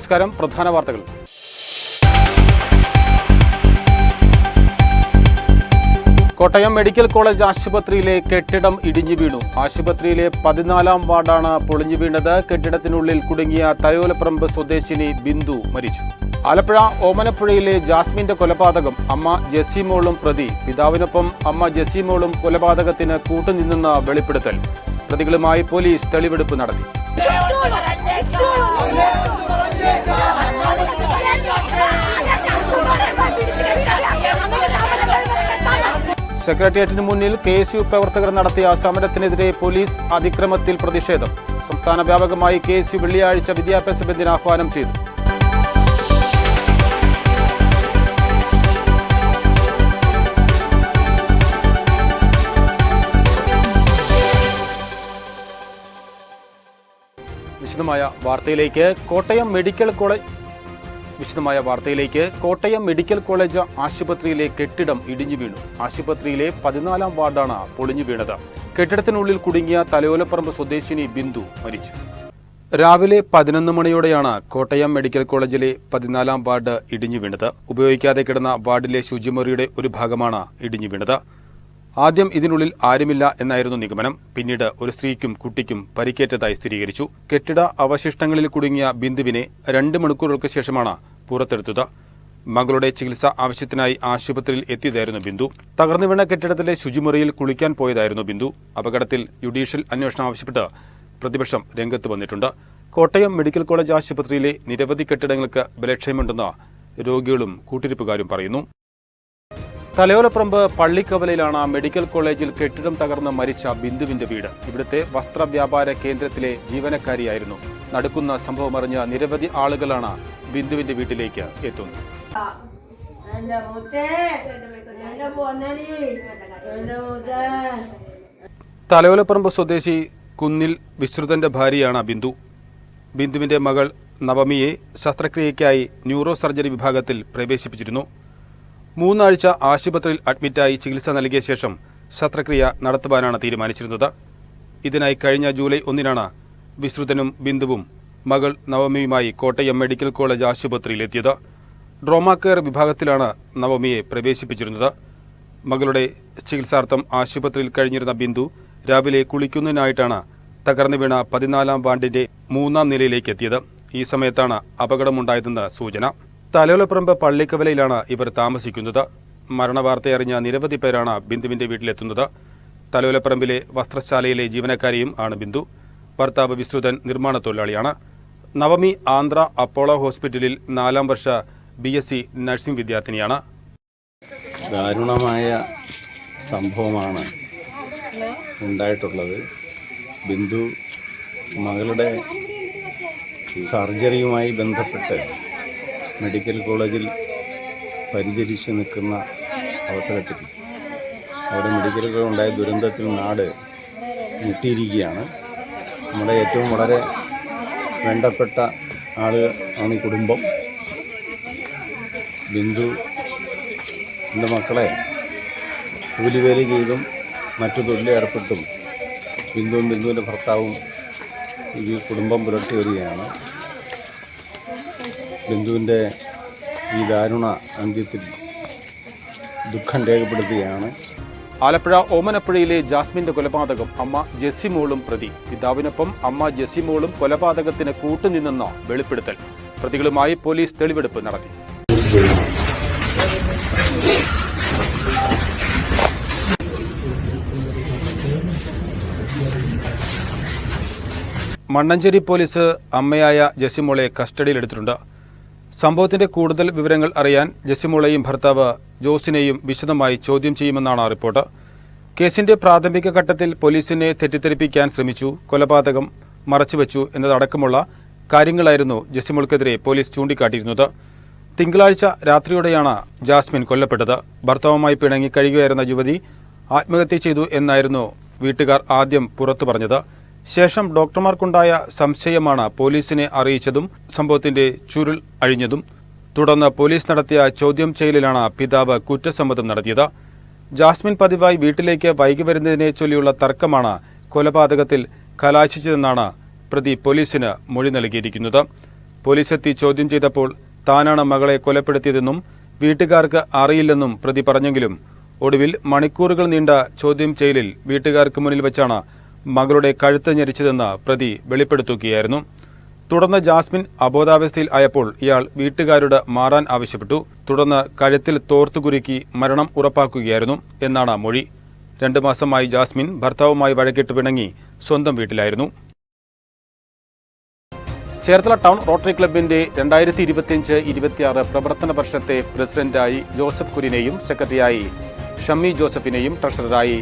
നമസ്കാരം. പ്രധാന വാർത്തകൾ. കോട്ടയം മെഡിക്കൽ കോളേജ് ആശുപത്രിയിലെ കെട്ടിടം ഇടിഞ്ഞു വീണു. ആശുപത്രിയിലെ 14-ാം വാർഡാണ് പൊളിഞ്ഞു വീണത്. കെട്ടിടത്തിനുള്ളിൽ കുടുങ്ങിയ തലയോലപ്പറമ്പ് സ്വദേശിനി ബിന്ദു മരിച്ചു. ആലപ്പുഴ ഓമനപ്പുഴയിലെ ജാസ്മിന്റെ കൊലപാതകം അമ്മ ജെസ്സിമോളും പ്രതി. പിതാവിനൊപ്പം അമ്മ ജെസ്സിമോളും കൊലപാതകത്തിന് കൂട്ടുനിന്നെന്ന വെളിപ്പെടുത്തൽ. പ്രതികളുമായി പോലീസ് തെളിവെടുപ്പ് നടത്തി. സെക്രട്ടേറിയറ്റിന് മുന്നിൽ KSU പ്രവർത്തകർ നടത്തിയ സമരത്തിനെതിരെ പോലീസ് അതിക്രമത്തിൽ പ്രതിഷേധം. സംസ്ഥാന വ്യാപകമായി KSU വെള്ളിയാഴ്ച വിദ്യാഭ്യാസ ബന്ദിന് ആഹ്വാനം ചെയ്തു. വിശദമായ വാർത്തയിലേക്ക്. കോട്ടയം മെഡിക്കൽ കോളേജ് ആശുപത്രിയിലെ കെട്ടിടം ഇടിഞ്ഞു വീണു. ആശുപത്രിയിലെ 14-ാം വാർഡാണ് പൊളിഞ്ഞു വീണത്. കെട്ടിടത്തിനുള്ളിൽ കുടുങ്ങിയ തലയോലപ്പറമ്പ് സ്വദേശിനി ബിന്ദു മരിച്ചു. രാവിലെ 11 മണിയോടെയാണ് കോട്ടയം മെഡിക്കൽ കോളേജിലെ 14-ാം വാർഡ് ഇടിഞ്ഞു വീണത്. ഉപയോഗിക്കാതെ കിടന്ന വാർഡിലെ ശുചിമുറിയുടെ ഒരു ഭാഗമാണ് ഇടിഞ്ഞു വീണത്. ആദ്യം ഇതിനുള്ളിൽ ആരുമില്ല എന്നായിരുന്നു നിഗമനം. പിന്നീട് ഒരു സ്ത്രീക്കും കുട്ടിക്കും പരിക്കേറ്റതായി സ്ഥിരീകരിച്ചു. കെട്ടിട അവശിഷ്ടങ്ങളിൽ കുടുങ്ങിയ ബിന്ദുവിനെ 2 മണിക്കൂറുകൾക്ക് ശേഷമാണ് പുറത്തെടുത്തത്. മകളുടെ ചികിത്സ ആവശ്യത്തിനായി ആശുപത്രിയിൽ എത്തിയതായിരുന്നു ബിന്ദു. തകർന്നു വീണ കെട്ടിടത്തിലെ ശുചിമുറിയിൽ കുളിക്കാൻ പോയതായിരുന്നു ബിന്ദു. അപകടത്തിൽ ജുഡീഷ്യൽ അന്വേഷണം ആവശ്യപ്പെട്ട് പ്രതിപക്ഷം രംഗത്ത് വന്നിട്ടുണ്ട്. കോട്ടയം മെഡിക്കൽ കോളേജ് ആശുപത്രിയിലെ നിരവധി കെട്ടിടങ്ങൾക്ക് ബലക്ഷയമുണ്ടെന്ന് രോഗികളും കൂട്ടിരിപ്പുകാരും പറയുന്നു. തലയോലപ്പറമ്പ് പള്ളിക്കവലയിലാണ് മെഡിക്കൽ കോളേജിൽ കെട്ടിടം തകർന്ന് മരിച്ച ബിന്ദുവിന്റെ വീട്. ഇവിടുത്തെ വസ്ത്രവ്യാപാര കേന്ദ്രത്തിലെ ജീവനക്കാരിയായിരുന്നു. നടക്കുന്ന സംഭവമറിഞ്ഞ നിരവധി ആളുകളാണ് ബിന്ദുവിന്റെ വീട്ടിലേക്ക് എത്തുന്നത്. തലയോലപ്പറമ്പ് സ്വദേശി കുന്നിൽ വിശ്രുതന്റെ ഭാര്യയാണ് ബിന്ദു. ബിന്ദുവിന്റെ മകൾ നവമിയെ ശസ്ത്രക്രിയയ്ക്കായി ന്യൂറോ സർജറി വിഭാഗത്തിൽ പ്രവേശിപ്പിച്ചിരുന്നു. 3 ആഴ്ച ആശുപത്രിയിൽ അഡ്മിറ്റായി ചികിത്സ നൽകിയ ശേഷം ശസ്ത്രക്രിയ നടത്തുവാനാണ് തീരുമാനിച്ചിരുന്നത്. ഇതിനായി കഴിഞ്ഞ ജൂലൈ 1-നാണ് വിശ്രുതനും ബിന്ദുവും മകൾ നവമിയുമായി കോട്ടയം മെഡിക്കൽ കോളേജ് ആശുപത്രിയിലെത്തിയത്. ട്രോമാ കെയർ വിഭാഗത്തിലാണ് നവമിയെ പ്രവേശിപ്പിച്ചിരുന്നത്. മകളുടെ ചികിത്സാർത്ഥം ആശുപത്രിയിൽ കഴിഞ്ഞിരുന്ന ബിന്ദു രാവിലെ കുളിക്കുന്നതിനായിട്ടാണ് തകർന്നു വീണ 14-ാം വാർഡിന്റെ 3-ാം നിലയിലേക്ക് എത്തിയത്. ഈ സമയത്താണ് അപകടമുണ്ടായതെന്ന് സൂചന. തലയോലപ്പറമ്പ് പള്ളിക്കവലയിലാണ് ഇവർ താമസിക്കുന്നത്. മരണവാർത്തയറിഞ്ഞ നിരവധി പേരാണ് ബിന്ദുവിന്റെ വീട്ടിലെത്തുന്നത്. തലയോലപ്പറമ്പിലെ വസ്ത്രശാലയിലെ ജീവനക്കാരിയും ആണ് ബിന്ദു. ഭർത്താവ് വിശ്രുതൻ നിർമ്മാണ തൊഴിലാളിയാണ്. നവമി ആന്ധ്ര അപ്പോളോ ഹോസ്പിറ്റലിൽ 4-ാം വർഷ BSc നഴ്സിംഗ് വിദ്യാർത്ഥിനിയാണ്. ദാരുണമായ സംഭവമാണ് ഉണ്ടായിട്ടുള്ളത്. ബിന്ദു മകളുടെ സർജറിയുമായി ബന്ധപ്പെട്ട് മെഡിക്കൽ കോളേജിൽ പരിചരിച്ച് നിൽക്കുന്ന അവസരത്തിൽ അവിടെ മെഡിക്കൽ കോളേജിൽ ഉണ്ടായ ദുരന്തത്തിൽ നാട് മുട്ടിയിരിക്കുകയാണ്. നമ്മുടെ ഏറ്റവും വളരെ വേണ്ടപ്പെട്ട ആണ് ഈ കുടുംബം. ബിന്ദു എൻ്റെ മക്കളെ കൂലിവേല ചെയ്തും മറ്റു തൊഴിലേർപ്പെട്ടും ബിന്ദുവിൻ്റെ ഭർത്താവും ഈ കുടുംബം പുലർത്തി വരികയാണ്. ബിന്ദുവിൻ്റെ ഈ ദാരുണ അന്ത്യത്തിൽ ദുഃഖം രേഖപ്പെടുത്തുകയാണ്. ആലപ്പുഴ ഓമനപ്പുഴയിലെ ജാസ്മിന്റെ കൊലപാതകം അമ്മ ജെസ്സിമോളും പ്രതി. പിതാവിനൊപ്പം അമ്മ ജെസ്സിമോളും കൊലപാതകത്തിന് കൂട്ടുനിന്നെന്ന വെളിപ്പെടുത്തൽ. പ്രതികളുമായി പോലീസ് തെളിവെടുപ്പ് നടത്തി. മണ്ണഞ്ചേരി പോലീസ് അമ്മയായ ജെസ്സിമോളെ കസ്റ്റഡിയിലെടുത്തിട്ടുണ്ട്. സംഭവത്തിന്റെ കൂടുതൽ വിവരങ്ങൾ അറിയാൻ ജെസ്സിമോളെയും ഭർത്താവ് ജോസിനെയും വിശദമായി ചോദ്യം ചെയ്യുമെന്നാണ് റിപ്പോർട്ട്. കേസിന്റെ പ്രാഥമിക ഘട്ടത്തിൽ പോലീസിനെ തെറ്റിദ്ധരിപ്പിക്കാൻ ശ്രമിച്ചു, കൊലപാതകം മറച്ചുവെച്ചു എന്നതടക്കമുള്ള കാര്യങ്ങളായിരുന്നു ജെസ്സിമോൾക്കെതിരെ പോലീസ് ചൂണ്ടിക്കാട്ടിയിരുന്നത്. തിങ്കളാഴ്ച രാത്രിയോടെയാണ് ജാസ്മിൻ കൊല്ലപ്പെട്ടത്. ഭർത്താവുമായി പിണങ്ങി കഴിയുകയായിരുന്ന യുവതി ആത്മഹത്യ ചെയ്തു എന്നായിരുന്നു വീട്ടുകാർ ആദ്യം പുറത്തു പറഞ്ഞത്. ശേഷം ഡോക്ടർമാർക്കുണ്ടായ സംശയമാണ് പോലീസിനെ അറിയിച്ചതും സംഭവത്തിന്റെ ചുരുൾ അഴിഞ്ഞതും. തുടർന്ന് പോലീസ് നടത്തിയ ചോദ്യം ചെയ്യലിലാണ് പിതാവ് കുറ്റസമ്മതം നടത്തിയത്. ജാസ്മിൻ പതിവായി വീട്ടിലേക്ക് വൈകി വരുന്നതിനെ ചൊല്ലിയുള്ള തർക്കമാണ് കൊലപാതകത്തിൽ കലാശിച്ചതെന്നാണ് പ്രതി പോലീസിന് മൊഴി നൽകിയിരിക്കുന്നത്. പോലീസെത്തി ചോദ്യം ചെയ്തപ്പോൾ താനാണ് മകളെ കൊലപ്പെടുത്തിയതെന്നും വീട്ടുകാർക്ക് അറിയില്ലെന്നും പ്രതി പറഞ്ഞെങ്കിലും ഒടുവിൽ മണിക്കൂറുകൾ നീണ്ട ചോദ്യം ചെയ്യലിൽ വീട്ടുകാർക്ക് മുന്നിൽ വെച്ചാണ് മകളുടെ കഴുത്ത് ഞെരിച്ചതെന്ന് പ്രതി വെളിപ്പെടുത്തുകയായിരുന്നു. തുടർന്ന് ജാസ്മിൻ അബോധാവസ്ഥയിൽ ആയപ്പോൾ ഇയാൾ വീട്ടുകാരോട് മാറാൻ ആവശ്യപ്പെട്ടു. തുടർന്ന് കഴുത്തിൽ തോർത്തുകുരുക്കി മരണം ഉറപ്പാക്കുകയായിരുന്നു എന്നാണ് മൊഴി. 2 മാസമായി ജാസ്മിൻ ഭർത്താവുമായി വഴക്കിട്ട് പിണങ്ങി സ്വന്തം വീട്ടിലായിരുന്നു. ചേർത്തല ടൗൺ റോട്ടറി ക്ലബിന്റെ 2025-26 പ്രവർത്തന വർഷത്തെ പ്രസിഡന്റായി ജോസഫ് കുര്യനെയും സെക്രട്ടറിയായി ഷമ്മി ജോസഫിനെയും ട്രഷററായി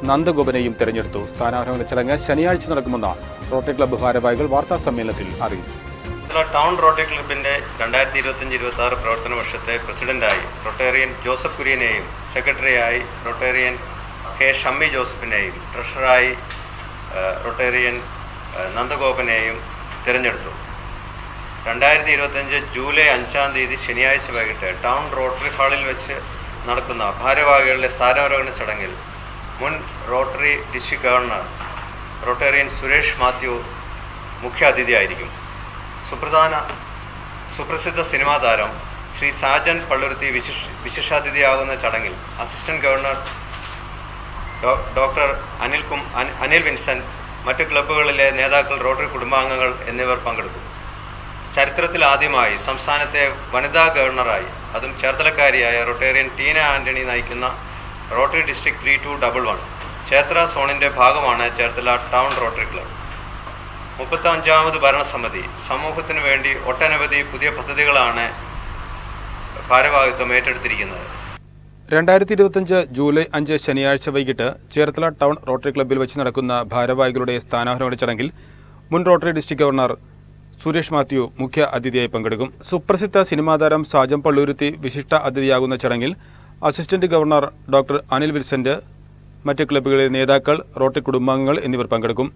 നന്ദഗോപനെയും തെരഞ്ഞെടുത്തു. സ്ഥാനാരോഹണ ചടങ്ങ് ശനിയാഴ്ച നടക്കുമെന്ന് റോട്ടറി ക്ലബ്ബ് ഭാരവാഹികൾ വാർത്താ സമ്മേളനത്തിൽ അറിയിച്ചു. ടൗൺ റോട്ടറി ക്ലബിന്റെ 2025-26 പ്രവർത്തന വർഷത്തെ പ്രസിഡന്റായി റൊട്ടേറിയൻ ജോസഫ് കുര്യനെയും സെക്രട്ടറിയായി റൊട്ടേറിയൻ കെ ഷമ്മി ജോസഫിനെയും ട്രഷററായി റൊട്ടേറിയൻ നന്ദഗോപനെയും തിരഞ്ഞെടുത്തു. 2025 ജൂലൈ 5-ാം തീയതി ശനിയാഴ്ച വൈകിട്ട് ടൗൺ റോട്ടറി ഹാളിൽ വെച്ച് നടക്കുന്ന ഭാരവാഹികളുടെ സ്ഥാനാരോഹണ ചടങ്ങിൽ മുൻ rotary district governor Rotarian Suresh Mathew മുഖ്യ അതിഥിയായിരിക്കും. സുപ്രസിദ്ധ സിനിമാ താരം ശ്രീ സാജൻ പള്ളുരുത്തി വിശേഷാതിഥിയാകുന്ന ചടങ്ങിൽ assistant governor doctor Anil Vincent, മറ്റ് ക്ലബ്ബുകളിലെ നേതാക്കൾ, റോട്ടറി കുടുംബാംഗങ്ങൾ എന്നിവർ പങ്കെടുക്കും. ചരിത്രത്തിൽ ആദ്യമായി സംസ്ഥാനത്തെ വനിതാ ഗവർണറായി, അതും ചേർത്തലക്കാരിയായ റൊട്ടേറിയൻ ടീന ആന്റണി നയിക്കുന്ന റോട്ടറി ഡിസ്ട്രിക്ട് 3211 ചേർത്തല സോണിൻ്റെ ഭാഗമാണ് ചേർത്തല ടൗൺ റോട്ടറി ക്ലബ്. 35ാമത് ഭരണസമിതി സമൂഹത്തിനു വേണ്ടി ഒട്ടനവധി പുതിയ പദ്ധതികളാണ് ഭാരവാഹിത്വം ഏറ്റെടുത്തിരിക്കുന്നത്. 2025 ജൂലൈ 5 ശനിയാഴ്ച വൈകിട്ട് ചേർത്തല ടൗൺ റോട്ടറി ക്ലബ്ബിൽ വെച്ച് നടക്കുന്ന ഭാരവാഹികളുടെ സ്ഥാനാരോഹണ ചടങ്ങിൽ മുൻ rotary district governor Suresh Mathew മുഖ്യ അതിഥിയായി പങ്കെടുക്കും. സുപ്രസിദ്ധ സിനിമാതാരം സാജൻ പള്ളുരുത്തി വിശിഷ്ട അതിഥിയാകുന്ന ചടങ്ങിൽ assistant governor doctor Anil Vincent, മറ്റ് ക്ലബ്ബുകളിലെ നേതാക്കൾ, റോട്ടറി കുടുംബാംഗങ്ങൾ എന്നിവർ പങ്കെടുക്കും.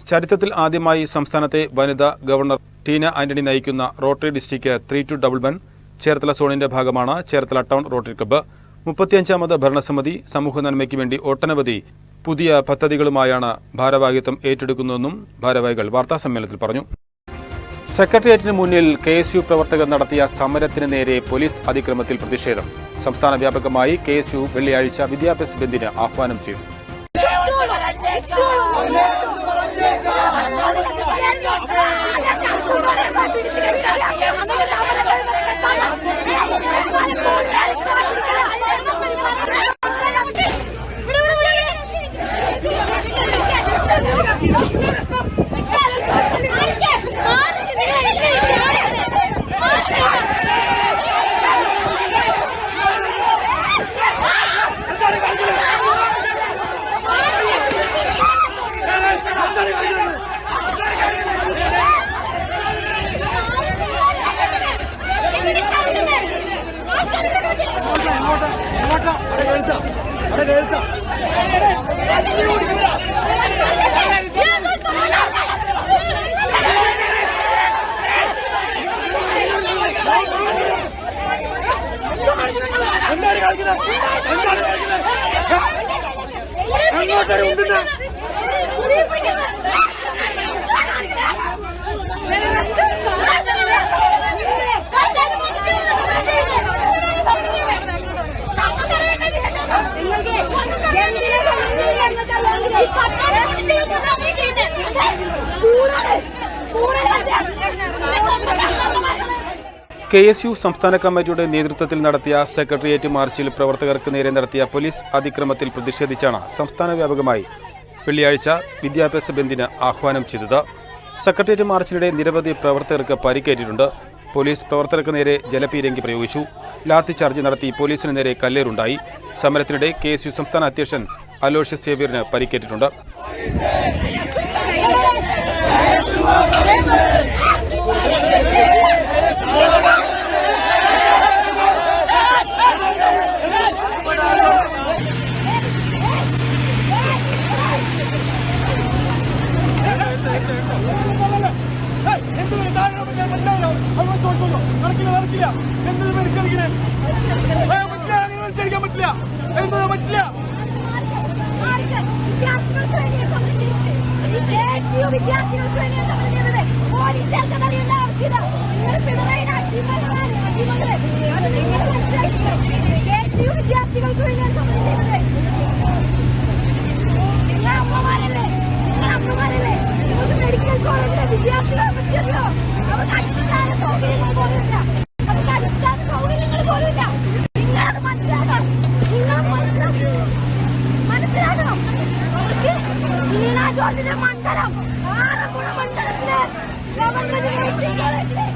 ചരിത്രത്തിൽ ആദ്യമായി സംസ്ഥാനത്തെ വനിതാ ഗവർണർ ടീന ആന്റണി നയിക്കുന്ന റോട്ടറി ഡിസ്ട്രിക്ട് 3211 ചേർത്തല സോണിന്റെ ഭാഗമാണ് ചേർത്തല ടൗൺ റോട്ടറി ക്ലബ്ബ്. 35ാമത് ഭരണസമിതി സമൂഹ നന്മയ്ക്ക് വേണ്ടി ഒട്ടനവധി പുതിയ പദ്ധതികളുമായാണ് ഭാരവാഹിത്വം ഏറ്റെടുക്കുന്നതെന്നും ഭാരവാഹികൾ വാർത്താസമ്മേളനത്തിൽ പറഞ്ഞു. സെക്രട്ടേറിയറ്റിന് മുന്നിൽ KSU പ്രവർത്തകർ നടത്തിയ സമരത്തിന് നേരെ പോലീസ് അതിക്രമത്തിൽ പ്രതിഷേധം. സംസ്ഥാന വ്യാപകമായി KSU വെള്ളിയാഴ്ച വിദ്യാഭ്യാസ ബന്ദിന് ആഹ്വാനം ചെയ്തു. KSU സംസ്ഥാന കമ്മിറ്റിയുടെ നേതൃത്വത്തിൽ നടത്തിയ സെക്രട്ടേറിയറ്റ് മാർച്ചിൽ പ്രവർത്തകർക്ക് നേരെ നടത്തിയ പോലീസ് അതിക്രമത്തിൽ പ്രതിഷേധിച്ചാണ് സംസ്ഥാന വ്യാപകമായി വെള്ളിയാഴ്ച വിദ്യാഭ്യാസ ബന്ദിന് ആഹ്വാനം ചെയ്തത്. സെക്രട്ടേറിയറ്റ് മാർച്ചിനിടെ നിരവധി പ്രവർത്തകർക്ക് പരിക്കേറ്റിട്ടുണ്ട്. പോലീസ് പ്രവർത്തകർക്ക് നേരെ ജലപീരങ്കി പ്രയോഗിച്ചു. ലാത്തി ചാർജ് നടത്തി പോലീസിന് നേരെ കല്ലേറുണ്ടായി. സമരത്തിനിടെ KSU സംസ്ഥാന അധ്യക്ഷൻ അലോഷ്യസ് സേവ്യറിന് പരിക്കേറ്റിട്ടുണ്ട്. വിദ്യാർത്ഥികൾക്ക് മെഡിക്കൽ കോളേജിലെ വിദ്യാർത്ഥികളെ പറ്റിയല്ലോ അവർക്ക് അടിസ്ഥാന സൗകര്യങ്ങൾ പോലുമില്ല. അവർക്ക് അടിസ്ഥാന സൗകര്യങ്ങൾ പോലുമില്ല. നിങ്ങളത് മനസ്സിലാക്കണം. നിങ്ങളത് മനസ്സിലാക്കണം. അവർക്ക് വീണ ജോർജിന്റെ മണ്ഡലം ആറന്മുള മണ്ഡലത്തിലെ ഗവൺമെന്റ് നഴ്സിംഗ് കോളേജിലെ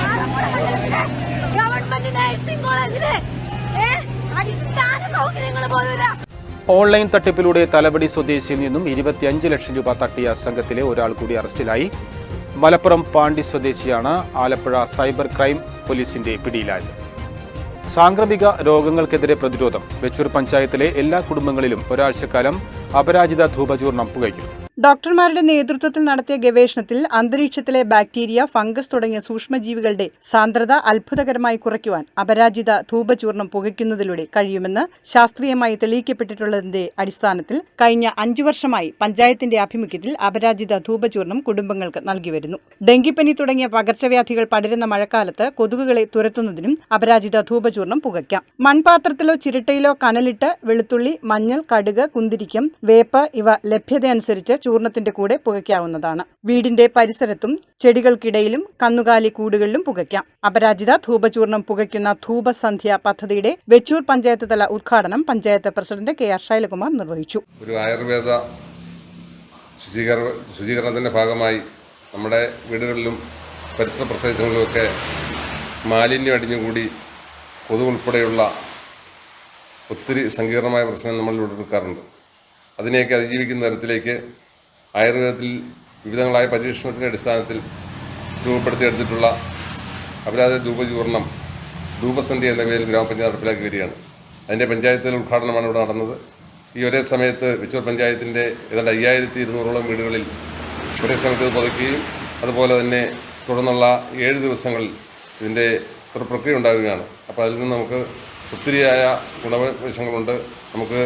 ആറന്മുള മണ്ഡലത്തിലെ ഗവൺമെന്റ് നഴ്സിംഗ് കോളേജിലെ അടിസ്ഥാന സൗകര്യങ്ങൾ പോലുമില്ല. ഓൺലൈൻ തട്ടിപ്പിലൂടെ തലവടി സ്വദേശിയിൽ നിന്നും 25 ലക്ഷം രൂപ തട്ടിയ സംഘത്തിലെ ഒരാൾ കൂടി അറസ്റ്റിലായി. മലപ്പുറം പാണ്ടി സ്വദേശിയാണ് ആലപ്പുഴ സൈബർ ക്രൈം പോലീസിന്റെ പിടിയിലായത്. സാംക്രമിക രോഗങ്ങൾക്കെതിരെ പ്രതിരോധം. വെച്ചൂർ പഞ്ചായത്തിലെ എല്ലാ കുടുംബങ്ങളിലും ഒരാഴ്ചക്കാലം അപരാജിത ധൂപചൂർണം പുകയ്ക്കും. ഡോക്ടർമാരുടെ നേതൃത്വത്തിൽ നടത്തിയ ഗവേഷണത്തിൽ അന്തരീക്ഷത്തിലെ ബാക്ടീരിയ, ഫംഗസ് തുടങ്ങിയ സൂക്ഷ്മജീവികളുടെ സാന്ദ്രത അത്ഭുതകരമായി കുറയ്ക്കുവാൻ അപരാജിത ധൂപചൂർണം പുകയ്ക്കുന്നതിലൂടെ കഴിയുമെന്ന് ശാസ്ത്രീയമായി തെളിയിക്കപ്പെട്ടിട്ടുള്ളതിന്റെ അടിസ്ഥാനത്തിൽ കഴിഞ്ഞ 5 വർഷമായി പഞ്ചായത്തിന്റെ ആഭിമുഖ്യത്തിൽ അപരാജിത ധൂപചൂർണം കുടുംബങ്ങൾക്ക് നൽകിവരുന്നു. ഡെങ്കിപ്പനി തുടങ്ങിയ പകർച്ചവ്യാധികൾ പടരുന്ന മഴക്കാലത്ത് കൊതുകുകളെ തുരത്തുന്നതിനും അപരാജിത ധൂപചൂർണം പുകയ്ക്കാം. മൺപാത്രത്തിലോ ചിരട്ടയിലോ കനലിട്ട് വെളുത്തുള്ളി, മഞ്ഞൾ, കടുക്, കുന്തിരിക്കം, വേപ്പ് ഇവ ലഭ്യതയനുസരിച്ച് ചൂർണത്തിന്റെ കൂടെ പുകയ്ക്കാവുന്നതാണ്. വീടിന്റെ പരിസരത്തും ചെടികൾക്കിടയിലും കന്നുകാലി കൂടുകളിലും പുകയ്ക്കാം. അപരാജിത ധൂപചൂർണം പുകയ്ക്കുന്ന ധൂപസന്ധ്യ പദ്ധതിയുടെ വെച്ചൂർ പഞ്ചായത്ത് തല ഉദ്ഘാടനം പഞ്ചായത്ത് പ്രസിഡന്റ് KR ശൈലകുമാർ നിർവഹിച്ചു. ഒരു ആയുർവേദ ശുചീകരണത്തിന്റെ ഭാഗമായി നമ്മുടെ വീടുകളിലും പരിസര പ്രദേശങ്ങളിലുമൊക്കെ മാലിന്യം അടിഞ്ഞുകൂടി കൊതുക് ഉൾപ്പെടെയുള്ള ഒത്തിരി സങ്കീർണമായ പ്രശ്നം നമ്മൾ ഇവിടെ എടുക്കാറുണ്ട്. അതിനെയൊക്കെ അതിജീവിക്കുന്ന തരത്തിലേക്ക് ആയുർവേദത്തിൽ വിവിധങ്ങളായ പരീക്ഷണത്തിൻ്റെ അടിസ്ഥാനത്തിൽ രൂപപ്പെടുത്തിയെടുത്തിട്ടുള്ള അപരാജിത ധൂപചൂർണം ധൂപസന്ധ്യ എന്ന പേരിൽ ഗ്രാമപഞ്ചായത്ത് നടപ്പിലാക്കി വരികയാണ്. അതിൻ്റെ പഞ്ചായത്തിൽ ഉദ്ഘാടനമാണ് ഇവിടെ നടന്നത്. ഈ ഒരേ സമയത്ത് വെച്ചൂർ പഞ്ചായത്തിൻ്റെ ഏതാണ്ട് 5200ഓളം വീടുകളിൽ ഒരേ സമയത്ത് പുതുക്കുകയും അതുപോലെ തന്നെ തുടർന്നുള്ള 7 ദിവസങ്ങളിൽ ഇതിൻ്റെ ഒരു പ്രക്രിയ ഉണ്ടാവുകയാണ്. അപ്പോൾ അതിൽ നിന്ന് നമുക്ക് ഒത്തിരിയായ ഗുണവശങ്ങളുണ്ട്. നമുക്ക്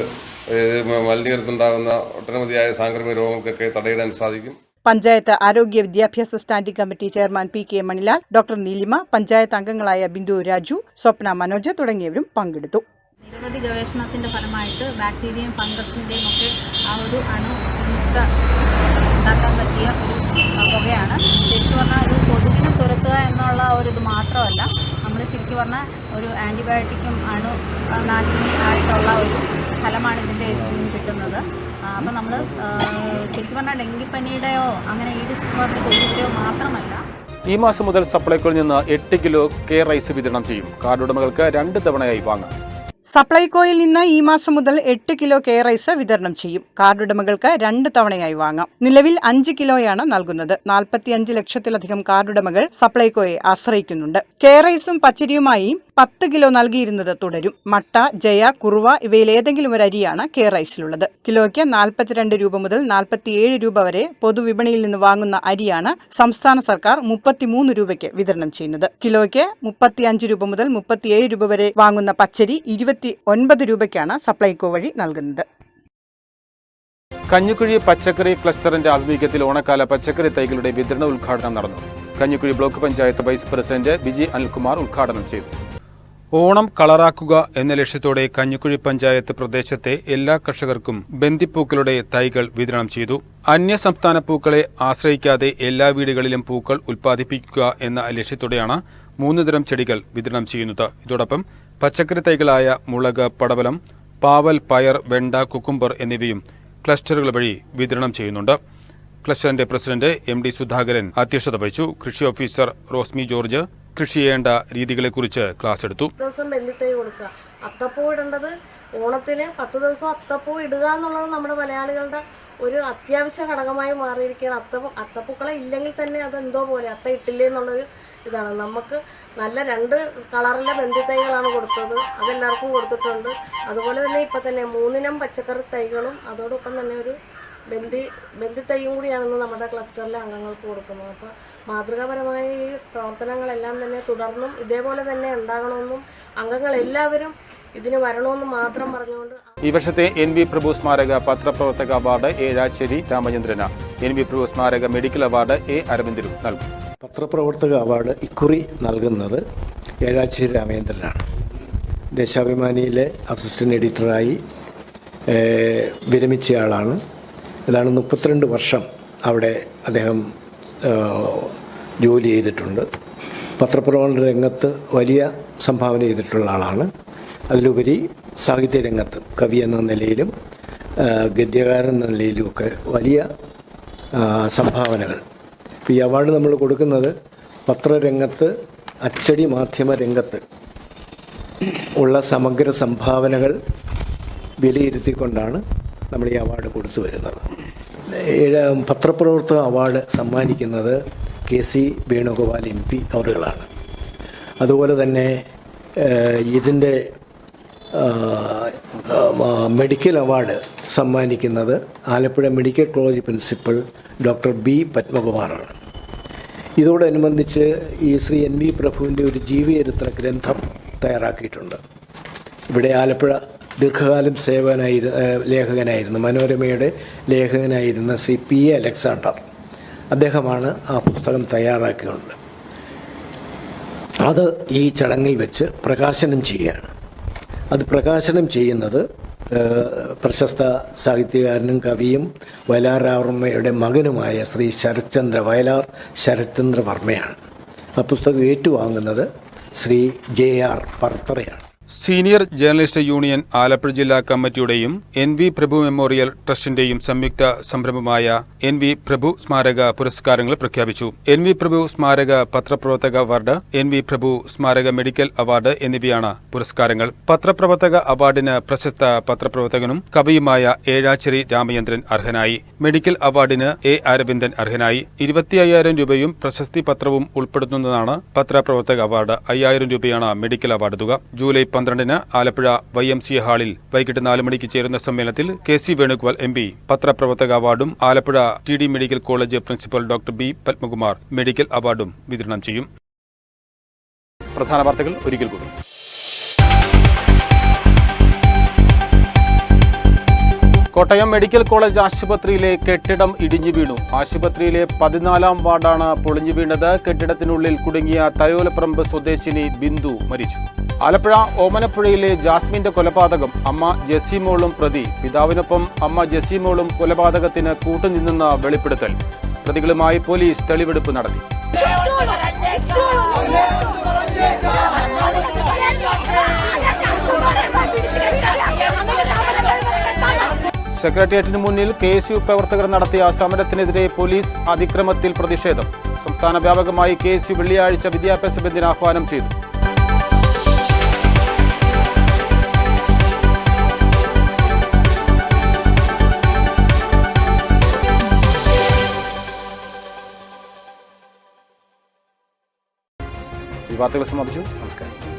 മലിനീകരണത്തിനുണ്ടാകുന്ന ഒട്ടനവധിയായ സാംക്രമിക രോഗങ്ങൾക്കൊക്കെ തടയിടാൻ സാധിക്കും. പഞ്ചായത്ത് ആരോഗ്യ വിദ്യാഭ്യാസ standing committee chairman PK Manilal, doctor Neelima, panchayat അംഗങ്ങളായ ബിന്ദു രാജു, സ്വപ്ന മനോജ് തുടങ്ങിയവരും പങ്കെടുത്തു. നിരവധി ഗവേഷണത്തിന്റെ ഫലമായിട്ട് ബാക്ടീരിയയും ഫംഗസിന്റെയും ഒക്കെ ആ ഒരു അണുമുക്ത ഉണ്ടാക്കാൻ പറ്റിയ ഒരു പുകയാണ്. ശരിക്കും പറഞ്ഞാൽ ഇത് കൊതുകിനെ തുരത്തുക എന്നുള്ള ഒരു ഇത് മാത്രമല്ല, നമ്മൾ ശരിക്കും പറഞ്ഞാൽ ഒരു ആൻറ്റിബയോട്ടിക്കും അണുനാശിനി ആയിട്ടുള്ള ഒരു ഫലമാണ് ഇതിൻ്റെ കിട്ടുന്നത്. അപ്പോൾ നമ്മൾ ശരിക്കും പറഞ്ഞാൽ ഡെങ്കിപ്പനിയുടെയോ അങ്ങനെ ഈഡിസ് പറഞ്ഞ കൊതുകിൻ്റെയോ മാത്രമല്ല. ഈ മാസം മുതൽ സപ്ലൈകോയിൽ നിന്ന് 8 കിലോ കെയർ റൈസ് വിതരണം ചെയ്യും. കാർഡ് ഉടമകൾക്ക് 2 തവണയായി വാങ്ങാം. സപ്ലൈകോയിൽ നിന്ന് ഈ മാസം മുതൽ 8 കിലോ കെയർ റൈസ് വിതരണം ചെയ്യും. കാർഡ് ഉടമകൾക്ക് 2 തവണയായി വാങ്ങാം. നിലവിൽ 5 കിലോയാണ് നൽകുന്നത്. 45 ലക്ഷത്തിലധികം കാർഡ് ഉടമകൾ സപ്ലൈകോയെ ആശ്രയിക്കുന്നുണ്ട്. കെയർ റൈസും പച്ചരിയുമായി 10 കിലോ നൽകിയിരുന്നത് തുടരും. മട്ട, ജയ, കുറുവ ഇവയിലേതെങ്കിലും ഒരു അരിയാണ് കെയർ റൈസിലുള്ളത്. കിലോയ്ക്ക് 42 രൂപ മുതൽ 47 രൂപ വരെ പൊതുവിപണിയിൽ നിന്ന് വാങ്ങുന്ന അരിയാണ് സംസ്ഥാന സർക്കാർ 33 രൂപയ്ക്ക് വിതരണം ചെയ്യുന്നത്. കിലോയ്ക്ക് 35 രൂപ മുതൽ 37 രൂപ വരെ വാങ്ങുന്ന പച്ചരി 29 രൂപയ്ക്കാണ് സപ്ലൈകോ വഴി നൽകുന്നത്. കഞ്ഞിക്കുഴി പച്ചക്കറി ക്ലസ്റ്ററിന്റെ ആഭിമുഖ്യത്തിൽ ഓണക്കാല പച്ചക്കറി തൈകളുടെ വിതരണ ഉദ്ഘാടനം നടന്നു. Kanjikuzhi block panchayat vice president Biji Anilkumar ഉദ്ഘാടനം ചെയ്തു. ഓണം കളറാക്കുക എന്ന ലക്ഷ്യത്തോടെ കഞ്ഞിക്കുഴി പഞ്ചായത്ത് പ്രദേശത്തെ എല്ലാ കർഷകർക്കും ബന്ദിപ്പൂക്കളുടെ തൈകൾ വിതരണം ചെയ്തു. അന്യസംസ്ഥാന പൂക്കളെ ആശ്രയിക്കാതെ എല്ലാ വീടുകളിലും പൂക്കൾ ഉൽപ്പാദിപ്പിക്കുക എന്ന ലക്ഷ്യത്തോടെയാണ് 3 തരം ചെടികൾ വിതരണം ചെയ്യുന്നത്. ഇതോടൊപ്പം പച്ചക്കറി തൈകളായ മുളക്, പടവലം, പാവൽ, പയർ, വെണ്ട, കുക്കുംബർ എന്നിവയും ക്ലസ്റ്ററുകൾ വഴി വിതരണം ചെയ്യുന്നുണ്ട്. ക്ലസ്റ്ററിന്റെ പ്രസിഡന്റ് MD സുധാകരൻ അധ്യക്ഷത വഹിച്ചു. കൃഷി ഓഫീസർ റോസ്മി ജോർജ് കൃഷി ചെയ്യേണ്ട രീതികളെക്കുറിച്ച് ക്ലാസ് എടുത്തു. ദിവസം ബന്ധിത്തൈ കൊടുക്കുക, അത്തപ്പൂ ഇടേണ്ടത് ഓണത്തിന് 10 ദിവസം അത്തപ്പൂ ഇടുക എന്നുള്ളത് നമ്മുടെ മലയാളികളുടെ ഒരു അത്യാവശ്യ ഘടകമായി മാറിയിരിക്കുകയാണ്. അത്തപ്പൂക്കളെ ഇല്ലെങ്കിൽ തന്നെ അതെന്തോ പോലെ, അത്ത ഇട്ടില്ലേ എന്നുള്ളൊരു ഇതാണ്. നമുക്ക് നല്ല 2 കളറിലെ ബന്ധിത്തൈകളാണ് കൊടുത്തത്, അതെല്ലാവർക്കും കൊടുത്തിട്ടുണ്ട്. അതുപോലെ തന്നെ ഇപ്പം തന്നെ 3 ഇനം പച്ചക്കറി തൈകളും അതോടൊപ്പം തന്നെ ഒരു ബന്ധിത്തൈയും കൂടിയാണെന്ന് നമ്മുടെ ക്ലസ്റ്ററിലെ അംഗങ്ങൾക്ക് കൊടുക്കുന്നത്. അപ്പോൾ മാതൃകാപരമായ ഈ പ്രവർത്തനങ്ങളെല്ലാം തന്നെ തുടർന്നും ഇതേപോലെ തന്നെ ഉണ്ടാകണമെന്നും അംഗങ്ങൾ എല്ലാവരും ഇതിന് വരണമെന്നും മാത്രം പറഞ്ഞുകൊണ്ട് ഈ വർഷത്തെ NB പ്രഭു സ്മാരക പത്രപ്രവർത്തക അവാർഡ് ഏഴാച്ചേരി രാമചന്ദ്രന് NV പ്രഭു സ്മാരക മെഡിക്കൽ അവാർഡ് A. അരവിന്ദനും നൽകും. പത്രപ്രവർത്തക അവാർഡ് ഇക്കുറി നൽകുന്നത് ഏഴാച്ചേരി രാമേന്ദ്രനാണ്. ദേശാഭിമാനിയിലെ അസിസ്റ്റന്റ് എഡിറ്ററായി വിരമിച്ചയാളാണ്. ഏതാണ്ട് 32 വർഷം അവിടെ അദ്ദേഹം ജോലി ചെയ്തിട്ടുണ്ട്. പത്രപ്രവർത്തന രംഗത്ത് വലിയ സംഭാവന ചെയ്തിട്ടുള്ള ആളാണ്. അതിലുപരി സാഹിത്യ രംഗത്ത് കവി എന്ന നിലയിലും ഗദ്യകാരൻ എന്ന നിലയിലുമൊക്കെ വലിയ സംഭാവനകൾ. ഈ അവാർഡ് നമ്മൾ കൊടുക്കുന്നത് പത്രരംഗത്ത്, അച്ചടി മാധ്യമ രംഗത്ത് ഉള്ള സമഗ്ര സംഭാവനകൾ വിലയിരുത്തിക്കൊണ്ടാണ് നമ്മൾ ഈ അവാർഡ് കൊടുത്തു വരുന്നത്. പത്രപ്രവർത്തക അവാർഡ് സമ്മാനിക്കുന്നത് KC വേണുഗോപാൽ MP അവറുകളാണ്. അതുപോലെ തന്നെ ഇതിൻ്റെ മെഡിക്കൽ അവാർഡ് സമ്മാനിക്കുന്നത് Alappuzha medical college principal doctor B. പത്മകുമാറാണ്. ഇതോടനുബന്ധിച്ച് ഈ ശ്രീ NV പ്രഭുവിൻ്റെ ഒരു ജീവചരിത്ര ഗ്രന്ഥം തയ്യാറാക്കിയിട്ടുണ്ട്. ഇവിടെ ആലപ്പുഴ ദീർഘകാലം ലേഖകനായിരുന്ന, മനോരമയുടെ ലേഖകനായിരുന്ന ശ്രീ PA അലക്സാണ്ടർ അദ്ദേഹമാണ് ആ പുസ്തകം തയ്യാറാക്കിയുള്ളത്. അത് ഈ ചടങ്ങിൽ വെച്ച് പ്രകാശനം ചെയ്യുകയാണ്. അത് പ്രകാശനം ചെയ്യുന്നത് പ്രശസ്ത സാഹിത്യകാരനും കവിയും വയലാർ രാമവർമ്മയുടെ മകനുമായ ശ്രീ വയലാർ ശരത്ചന്ദ്ര വർമ്മയാണ്. ആ പുസ്തകം ഏറ്റുവാങ്ങുന്നത് ശ്രീ JR പറത്തറയാണ്. സീനിയർ ജേർണലിസ്റ്റ് യൂണിയൻ ആലപ്പുഴ ജില്ലാ കമ്മിറ്റിയുടെയും NV പ്രഭു മെമ്മോറിയൽ ട്രസ്റ്റിന്റെയും സംയുക്ത സംരംഭമായ NV പ്രഭു സ്മാരക പുരസ്കാരങ്ങൾ പ്രഖ്യാപിച്ചു. NV പ്രഭു സ്മാരക പത്രപ്രവർത്തക അവാർഡ്, NV പ്രഭു സ്മാരക മെഡിക്കൽ അവാർഡ് എന്നിവയാണ് പുരസ്കാരങ്ങൾ. പത്രപ്രവർത്തക അവാർഡിന് പ്രശസ്ത പത്രപ്രവർത്തകനും കവിയുമായ ഏഴാച്ചേരി രാമചന്ദ്രൻ അർഹനായി. മെഡിക്കൽ അവാർഡിന് A. അരവിന്ദൻ അർഹനായി. 25,000 രൂപയും പ്രശസ്തി പത്രവും ഉൾപ്പെടുത്തുന്നതാണ് പത്രപ്രവർത്തക അവാർഡ്. 5,000 രൂപയാണ് മെഡിക്കൽ അവാർഡ് തുക. ജൂലൈ 12-ന് ആലപ്പുഴ YMCA ഹാളിൽ വൈകിട്ട് 4 മണിക്ക് ചേരുന്ന സമ്മേളനത്തിൽ KC വേണുഗോപാൽ MP പത്രപ്രവർത്തക അവാർഡും Alappuzha TD medical college principal doctor B. Padmakumar medical അവാർഡും വിതരണം ചെയ്യും. പ്രധാന വാർത്തകൾ ഒരിക്കൽ കൂടി. കോട്ടയം മെഡിക്കൽ കോളേജ് ആശുപത്രിയിലെ കെട്ടിടം ഇടിഞ്ഞു വീണു. ആശുപത്രിയിലെ 14-ാം വാർഡാണ് പൊളിഞ്ഞു വീണത്. കെട്ടിടത്തിനുള്ളിൽ കുടുങ്ങിയ തലയോലപ്പറമ്പ് സ്വദേശിനി ബിന്ദു മരിച്ചു. ആലപ്പുഴ ഓമനപ്പുഴയിലെ ജാസ്മിന്റെ കൊലപാതകം. അമ്മ ജെസ്സിമോളും പ്രതി. പിതാവിനൊപ്പം അമ്മ ജെസ്സിമോളും കൊലപാതകത്തിന് കൂട്ടുനിന്നെന്ന വെളിപ്പെടുത്തൽ. പ്രതികളുമായി പോലീസ് തെളിവെടുപ്പ് നടത്തി. സെക്രട്ടേറിയറ്റിന് മുന്നിൽ KSU പ്രവർത്തകർ നടത്തിയ സമരത്തിനെതിരെ പോലീസ് അതിക്രമത്തിൽ പ്രതിഷേധം. സംസ്ഥാന വ്യാപകമായി KSU വെള്ളിയാഴ്ച വിദ്യാഭ്യാസ ബന്ദിന് ആഹ്വാനം ചെയ്തു. ഈ വാർത്തകൾ സമാപിച്ചു. നമസ്കാരം.